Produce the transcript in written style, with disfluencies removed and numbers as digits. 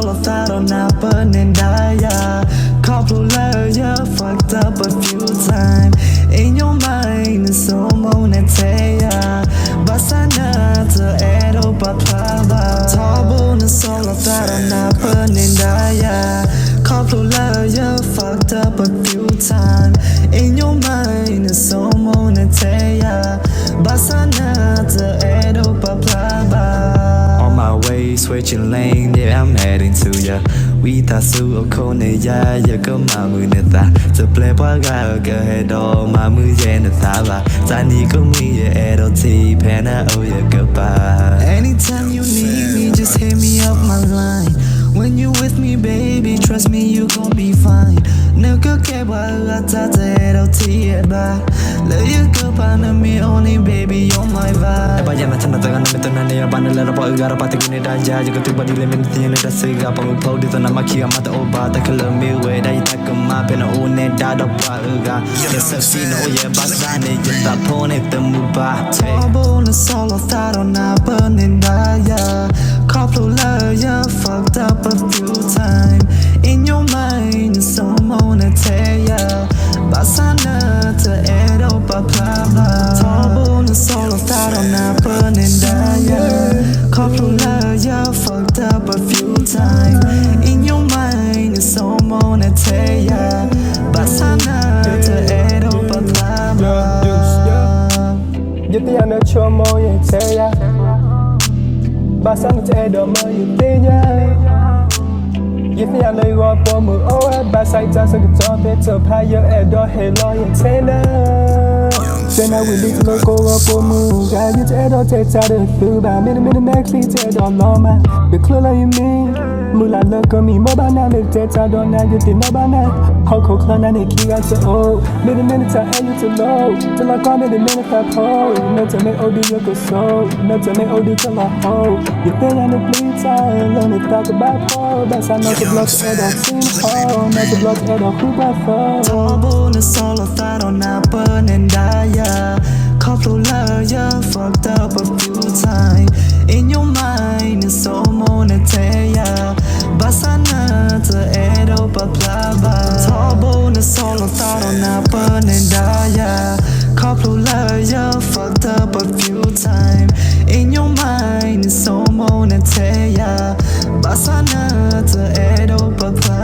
solo thought on not burning die. Couple love, you fucked up a few times. In your mind, it's so monetea. Basana to add up a plava. Tabo, the solo thought on not burning die. Couple love, you fucked up a few times. In your mind, it's so monetea. Basana to add up a plava. On my way, switching lane, yeah, I'm heading to ya. We ta su o kone ya, ya go ma mu ne ta. To play boy ga go head on my mu ye ne ta ba. Tani go me ya edo ti pena oh ya goodbye. Anytime you need me, just hit me up my line. When you with me, baby, trust me, you gon' be fine. No good care what I thought edo ti ba. Love you go partner me only, baby, you're my vibe. Ba ya na chana ta ga na me to na ne ya ba na la ra ba ga ra pa te ni da ja ji go tu ba di le me ti ne da se ga pa mu po di to na ma ki ga ma ta o ba ta kala me we da ta ka ma pe na o ne da da ba ga ya sa si no ya ba sa ne ya ta po ne te mu ba te bo na solo thought on na burning da ya couple love ya fucked up a few times in your mind it's so monetea basana to add up a plava bo na solo thought on na burning da ya couple love ya fucked up a few times in your mind it's so monetea basana to add up a plava you think I know your monetea basana to add up monetea you think I know you are for me oh by side just like a top it up higher at the hello and tender then I will leave to go up for moon guys you add up take out the food by minute max feet add up long man the clear you mean mula look at me mobile now make that I don't know you think about that how cold clan and key out to oh minute I add you to low till I come in the minute I call not to make OD you go so not to make OD till I hold you think I'm the bleed time learn to talk about oh that's I know the block at a team oh not the block at a hoop I fall Tabo na solo thought on na burning die couple love ya fucked up a few times in your mind it's so monetea basana to add up a plava Tabo na solo thought on na burning die couple love ya fucked up a few times in your mind it's so monetea basana to add up a plava